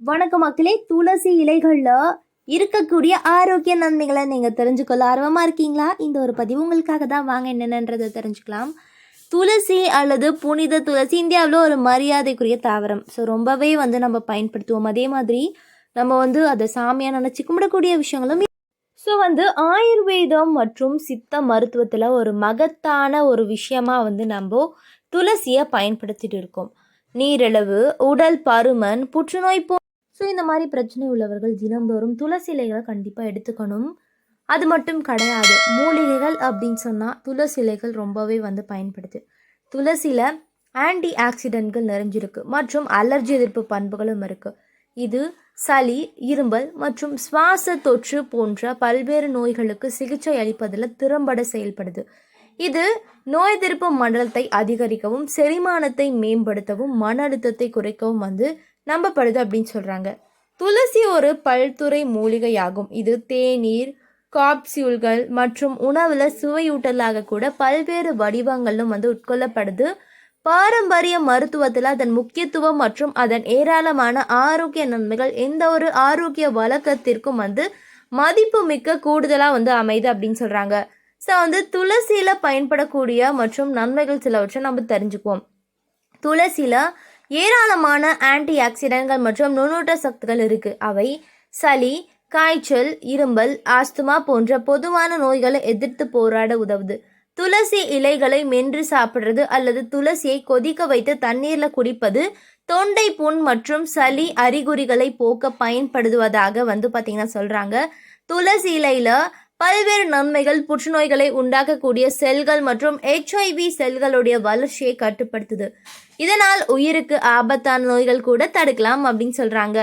வணக்கம் மக்களே. துளசி இலைகளில் இருக்கக்கூடிய ஆரோக்கிய நன்மைகளை நீங்கள் தெரிஞ்சுக்கொள்ள ஆர்வமாக இருக்கீங்களா? இந்த ஒரு பதிவு உங்களுக்காக தான். வாங்க என்னென்னன்றதை தெரிஞ்சுக்கலாம். துளசி அல்லது புனித துளசி இந்தியாவில் ஒரு மரியாதைக்குரிய தாவரம். ஸோ ரொம்பவே நம்ம பயன்படுத்துவோம். அதே மாதிரி நம்ம அதை சாமியாக நினச்சி கும்பிடக்கூடிய விஷயங்களும். ஸோ ஆயுர்வேதம் மற்றும் சித்த மருத்துவத்தில் ஒரு மகத்தான ஒரு விஷயமா நம்ம துளசியை பயன்படுத்திட்டு இருக்கோம். நீரிழிவு, உடல் பருமன், புற்றுநோய் ஸோ இந்த மாதிரி பிரச்சனை உள்ளவர்கள் தினந்தோறும் துளசி இலைகளை கண்டிப்பாக எடுத்துக்கணும். அது மட்டும் கிடையாது, மூலிகைகள் அப்படின்னு சொன்னால் துளசி இலைகள் ரொம்பவே பயன்படுது. துளசியில் ஆன்டி ஆக்சிடென்ட்கள் நிறைஞ்சிருக்கு மற்றும் அலர்ஜி எதிர்ப்பு பண்புகளும் இருக்குது. இது சளி, இரும்பல் மற்றும் சுவாச தொற்று போன்ற பல்வேறு நோய்களுக்கு சிகிச்சை அளிப்பதில் திறம்பட செயல்படுது. இது நோய் எதிர்ப்பு மண்டலத்தை அதிகரிக்கவும், செரிமானத்தை மேம்படுத்தவும், மன அழுத்தத்தை குறைக்கவும் நம்பப்படுது அப்படின்னு சொல்கிறாங்க. துளசி ஒரு பல்துறை மூலிகையாகும். இது தேநீர், காப்சியூல்கள் மற்றும் உணவில் சுவையூட்டலாக கூட பல்வேறு வடிவங்களிலும் உட்கொள்ளப்படுது. பாரம்பரிய மருத்துவத்தில் அதன் முக்கியத்துவம் மற்றும் அதன் ஏராளமான ஆரோக்கிய நன்மைகள் எந்த ஒரு ஆரோக்கிய வழக்கத்திற்கும் மதிப்பு மிக்க கூடுதலாக அமைது அப்படின்னு சொல்கிறாங்க. ஸோ துளசியில் பயன்படக்கூடிய மற்றும் நன்மைகள் சிலவற்றை நம்ம தெரிஞ்சுக்குவோம். துளசியில் ஏராளமான ஆன்டி ஆக்சிடென்ட்கள் மற்றும் நுண்ணூட்ட சக்திகள் இருக்குது. அவை சளி, காய்ச்சல், இரும்பல், ஆஸ்துமா போன்ற பொதுவான நோய்களை எதிர்த்து போராட உதவுது. துளசி இலைகளை மென்று சாப்பிட்றது அல்லது துளசியை கொதிக்க வைத்து தண்ணீரில் குடிப்பது தொண்டை புண் மற்றும் சளி அறிகுறிகளை போக்க பயன்படுத்துவதாக பார்த்தீங்கன்னா சொல்கிறாங்க. துளசி இலையில் பல்வேறு நன்மைகள். புற்றுநோய்களை உண்டாக்கக்கூடிய செல்கள் மற்றும் HIV செல்களுடைய வளர்ச்சியை கட்டுப்படுத்துது. இதனால் உயிருக்கு ஆபத்தான நோய்கள் கூட தடுக்கலாம் அப்படின்னு சொல்கிறாங்க.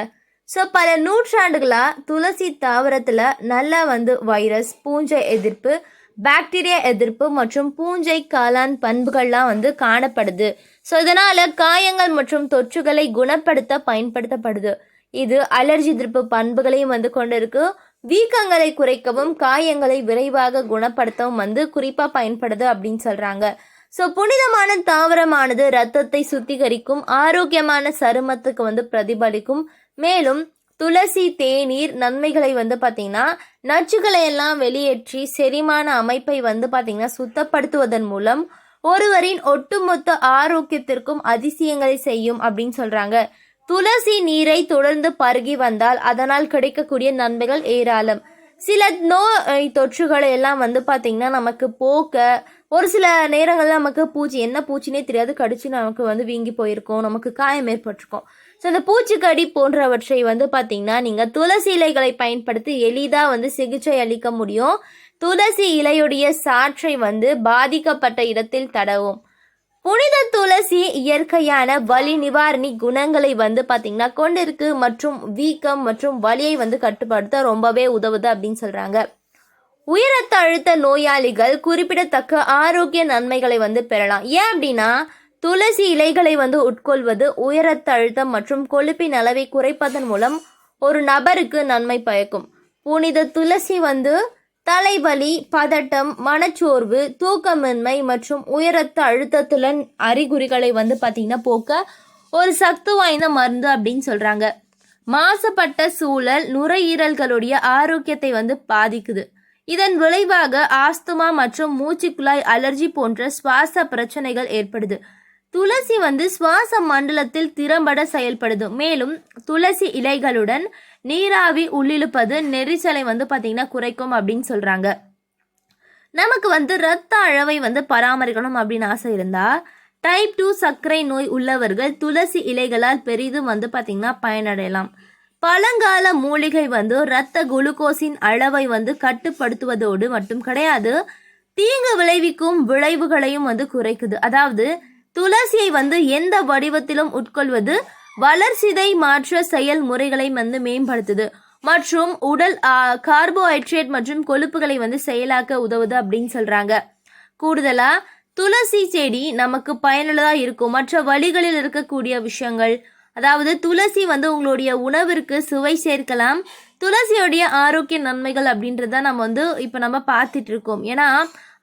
ஸோ பல நூற்றாண்டுகளாக துளசி தாவரத்தில் நல்ல வைரஸ், பூஞ்சை எதிர்ப்பு, பாக்டீரியா எதிர்ப்பு மற்றும் பூஞ்சை காளான் பண்புகள்லாம் காணப்படுது. ஸோ இதனால் காயங்கள் மற்றும் தொற்றுகளை குணப்படுத்த பயன்படுத்தப்படுது. இது அலர்ஜி எதிர்ப்பு பண்புகளையும் கொண்டிருக்கு. வீக்கங்களை குறைக்கவும் காயங்களை விரைவாக குணப்படுத்தவும் குறிப்பாக பயன்படுது அப்படின்னு சொல்கிறாங்க. ஸோ புனிதமான தாவரமானது இரத்தத்தை சுத்திகரிக்கும், ஆரோக்கியமான சருமத்துக்கு பிரதிபலிக்கும். மேலும் துளசி தேநீர் நன்மைகளை பார்த்தீங்கன்னா நச்சுகளை எல்லாம் வெளியேற்றி செரிமான அமைப்பை பார்த்தீங்கன்னா சுத்தப்படுத்துவதன் மூலம் ஒருவரின் ஒட்டுமொத்த ஆரோக்கியத்திற்கும் அதிசயங்களை செய்யும் அப்படின்னு சொல்கிறாங்க. துளசி நீரை தொடர்ந்து பருகி வந்தால் அதனால் கிடைக்கக்கூடிய நன்மைகள் ஏராளம். சில நோய் தொற்றுகளை எல்லாம் பார்த்தீங்கன்னா நமக்கு போக்க ஒரு சில நேரங்களில் நமக்கு என்ன பூச்சினே தெரியாது, கடிச்சு நமக்கு வீங்கி போயிருக்கோம், நமக்கு காயம் ஏற்பட்டிருக்கோம். ஸோ அந்த பூச்சிக்கடி போன்றவற்றை பார்த்தீங்கன்னா நீங்கள் துளசி இலைகளை பயன்படுத்தி எளிதாக சிகிச்சை அளிக்க முடியும். துளசி இலையுடைய சாற்றை பாதிக்கப்பட்ட இடத்தில் தடவும். புனித துளசி இயற்கையான வலி நிவாரணி குணங்களை பார்த்தீங்கன்னா கொண்டிருக்கு மற்றும் வீக்கம் மற்றும் வலியை கட்டுப்படுத்த ரொம்பவே உதவுது அப்படின்னு சொல்கிறாங்க. உயர் ரத்த அழுத்த நோயாளிகள் குறிப்பிடத்தக்க ஆரோக்கிய நன்மைகளை பெறலாம். ஏன் அப்படின்னா துளசி இலைகளை உட்கொள்வது உயர் ரத்த அழுத்தம் மற்றும் கொழுப்பின் அளவை குறைப்பதன் மூலம் ஒரு நபருக்கு நன்மை பயக்கும். புனித துளசி தலைவலி, பதட்டம், மனச்சோர்வு, தூக்கமின்மை மற்றும் உயர் ரத்த அழுத்தத்துடன் அறிகுறிகளை பார்த்தீங்கன்னா போக்க ஒரு சக்தி வாய்ந்த மருந்து அப்படின்னு சொல்கிறாங்க. மாசுபட்ட சூழல் நுரையீரல்களுடைய ஆரோக்கியத்தை பாதிக்குது. இதன் விளைவாக ஆஸ்துமா மற்றும் மூச்சுக்குழாய் அலர்ஜி போன்ற சுவாச பிரச்சனைகள் ஏற்படுது. துளசி சுவாச மண்டலத்தில் திறம்பட செயல்படுது. மேலும் துளசி இலைகளுடன் நீராவி உள்ளிழுப்பது நெரிசலை பார்த்தீங்கன்னா குறைக்கும் அப்படின்னு சொல்கிறாங்க. நமக்கு இரத்த அளவை பராமரிக்கணும் அப்படின்னு ஆசை இருந்தால் டைப் 2 சர்க்கரை நோய் உள்ளவர்கள் துளசி இலைகளால் பெரிதும் பார்த்தீங்கன்னா பயனடையலாம். பழங்கால மூலிகை இரத்த குளுக்கோஸின் அளவை கட்டுப்படுத்துவதோடு மட்டும் கிடையாது, தீங்கு விளைவிக்கும் விளைவுகளையும் குறைக்குது. அதாவது துளசியை எந்த வடிவத்திலும் உட்கொள்வது வளர்சிதை மாற்ற செயல்முறைகளை மேம்படுத்துது மற்றும் உடல் கார்போஹைட்ரேட் மற்றும் கொழுப்புகளை செயலாக்க உதவுது அப்படின்னு சொல்கிறாங்க. கூடுதலாக துளசி செடி நமக்கு பயனுள்ளதாக இருக்கும். மற்ற வழிகளில் இருக்கக்கூடிய விஷயங்கள், அதாவது துளசி உங்களுடைய உணவிற்கு சுவை சேர்க்கலாம். துளசியோடைய ஆரோக்கிய நன்மைகள் அப்படின்றத நம்ம இப்போ பார்த்துட்டு இருக்கோம். ஏன்னா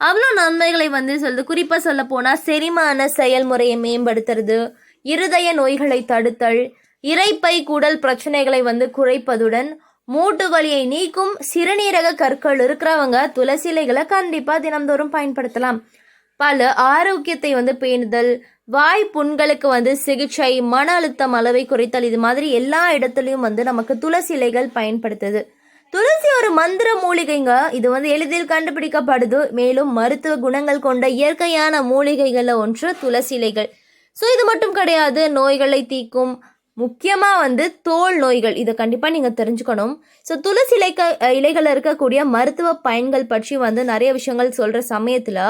அவ்வளோ நன்மைகளை சொல்லுது. குறிப்பாக சொல்ல போனால் செரிமான செயல்முறையை மேம்படுத்துறது, இருதய நோய்களை தடுத்தல், இரைப்பை குடல் பிரச்சனைகளை வந்து குறைப்பதுடன் மூட்டு வலியை நீக்கும் சிறுநீரக கற்கள் இருக்கிறவங்க துளசி இலைகளை கண்டிப்பாக தினம்தோறும் பயன்படுத்தலாம். பல ஆரோக்கியத்தை வந்து பேணுதல், வாய் புண்களுக்கு வந்து சிகிச்சை, மன அழுத்தம் அளவை குறைத்தல், இது மாதிரி எல்லா இடத்துலையும் வந்து நமக்கு துளசி இலைகள் பயன்படுத்துது. துளசி ஒரு மந்திர மூலிகைங்க. இது வந்து எளிதில் கண்டுபிடிக்கப்படுது. மேலும் மருத்துவ குணங்கள் கொண்ட இயற்கையான மூலிகைகளில் ஒன்று துளசி இலைகள். ஸோ இது மட்டும் கிடையாது, நோய்களை தீர்க்கும், முக்கியமாக வந்து தோல் நோய்கள், இதை கண்டிப்பாக நீங்கள் தெரிஞ்சுக்கணும். ஸோ துளசி இலைகளில் இருக்கக்கூடிய மருத்துவ பயன்கள் பற்றி வந்து நிறைய விஷயங்கள் சொல்கிற சமயத்தில்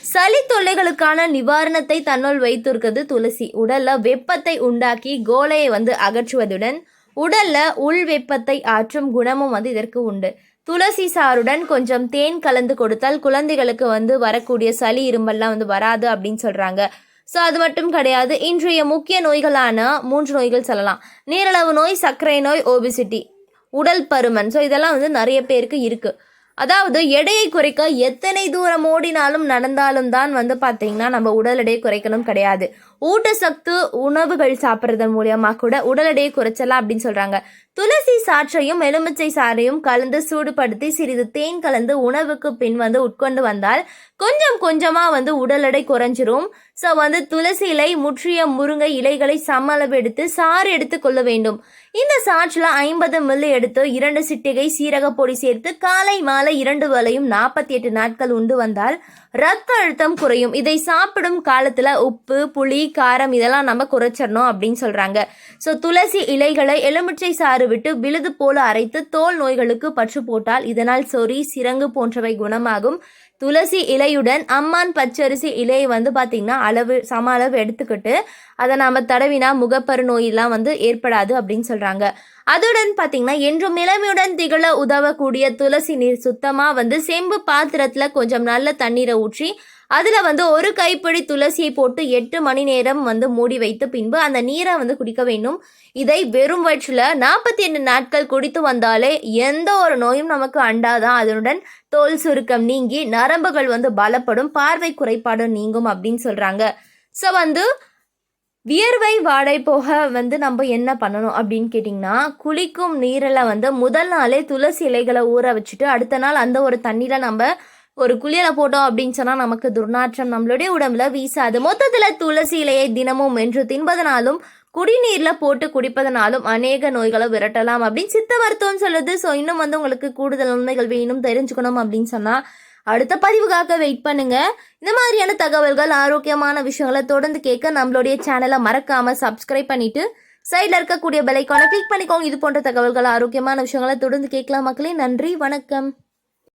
சளி தொல்லைகளுக்கான நிவாரணத்தை தன்னுள் வைத்திருக்கிறது துளசி. உடலில் வெப்பத்தை உண்டாக்கி கோலையை வந்து அகற்றுவதுடன் உடலில் உள் வெப்பத்தை ஆற்றும் குணமும் வந்து இதற்கு உண்டு. துளசி சாறுடன் கொஞ்சம் தேன் கலந்து கொடுத்தால் குழந்தைகளுக்கு வந்து வரக்கூடிய சளி இரும்பெல்லாம் வந்து வராது அப்படின்னு சொல்கிறாங்க. ஸோ அது மட்டும் கிடையாது, இன்றைய முக்கிய நோய்களான 3 நோய்கள் சொல்லலாம். நீரிழிவு நோய், சர்க்கரை நோய், ஒபிசிட்டி, உடல் பருமன். ஸோ இதெல்லாம் வந்து நிறைய பேருக்கு இருக்குது. அதாவது எடையை குறைக்க எத்தனை தூரம் ஓடினாலும் நடந்தாலும் தான் வந்து பார்த்தீங்கன்னா நம்ம உடல் எடையை குறைக்கணும் கிடையாது. ஊட்டச்சத்து உணவுகள் சாப்பிட்றதன் மூலியமாக கூட உடல் எடையை குறைச்சலாம் அப்படின்னு சொல்கிறாங்க. துளசி சாற்றையும் எலுமிச்சை சாறையும் கலந்து சூடுபடுத்தி சிறிது தேன் கலந்து உணவுக்கு பின் வந்து உட்கொண்டு வந்தால் கொஞ்சம் கொஞ்சமாக வந்து உடல் எடை குறைஞ்சிரும். ஸோ வந்து துளசி இலை, முற்றிய முருங்கை இலைகளை சம அளவு எடுத்து சாறு எடுத்து கொள்ள வேண்டும். இந்த சாற்றில் 50 மில்லி எடுத்து 2 சிட்டிகை சீரக பொடி சேர்த்து காலை மாலை 2 வேளையும் 48 நாட்கள் உண்டு வந்தால் ரத்த அழுத்தம் குறையும். இதை சாப்பிடும் காலத்தில் உப்பு, புளி, காரம் இதெல்லாம் நம்ம குறைச்சிடணும் அப்படின்னு சொல்கிறாங்க. ஸோ துளசி இலைகளை எலுமிச்சை சாறு விட்டு விழுது போல அரைத்து தோல் நோய்களுக்கு பற்று போட்டால் இதனால் சொறி, சிரங்கு போன்றவை குணமாகும். துளசி இலையுடன் அம்மான் பச்சரிசி இலையை வந்து பார்த்திங்கன்னா சம அளவு எடுத்துக்கிட்டு அதை நாம் தடவினா முகப்பரு நோயெல்லாம் வந்து ஏற்படாது அப்படின்னு சொல்கிறாங்க. அதுடன் பார்த்திங்கன்னா என்றும் இளமையுடன் திகழ உதவக்கூடிய துளசி நீர் சுத்தமாக வந்து செம்பு பாத்திரத்தில் கொஞ்சம் நல்ல தண்ணீரை ஊற்றி அதில் வந்து ஒரு கைப்பிடி துளசியை போட்டு 8 மணி நேரம் வந்து மூடி வைத்து பின்பு அந்த நீரை வந்து குடிக்க வேண்டும். இதை வெறும் வயிற்றில் 48 நாட்கள் குடித்து வந்தாலே எந்த ஒரு நோயும் நமக்கு அண்டாதான். அதனுடன் தோல் சுருக்கம் நீங்கி நரம்புகள் வந்து பலப்படும், பார்வை குறைபாடு நீங்கும் அப்படின்னு சொல்கிறாங்க. ஸோ வந்து வியர்வை வாடை போக வந்து நம்ம என்ன பண்ணணும் அப்படின்னு கேட்டிங்கன்னா, குளிக்கும் நீரில் வந்து முதல் நாளே துளசி இலைகளை ஊற வச்சுட்டு அடுத்த நாள் அந்த ஒரு தண்ணியில் நம்ம ஒரு குளியலை போட்டோம் அப்படின்னு சொன்னால் நமக்கு துர்நாற்றம் நம்மளுடைய உடம்புல வீசாது. மொத்தத்தில் துளசி இலையை தினமும் என்று தின்பதனாலும் குடிநீரில் போட்டு குடிப்பதனாலும் அநேக நோய்களை விரட்டலாம் அப்படின்னு சித்த மருத்துவம் சொல்லுது. ஸோ இன்னும் வந்து உங்களுக்கு கூடுதல் உண்மைகள் வேணும் தெரிஞ்சுக்கணும் அப்படின்னு சொன்னால் அடுத்த பதிவுக்காக வெயிட் பண்ணுங்க. இந்த மாதிரியான தகவல்கள், ஆரோக்கியமான விஷயங்களை தொடர்ந்து கேட்க நம்மளுடைய சேனலை மறக்காமல் சப்ஸ்கிரைப் பண்ணிட்டு சைடில் இருக்கக்கூடிய பெல் ஐகானை கிளிக் பண்ணிக்கோங்க. இது போன்ற தகவல்கள், ஆரோக்கியமான விஷயங்களை தொடர்ந்து கேட்கலாம் மக்களே. நன்றி, வணக்கம்.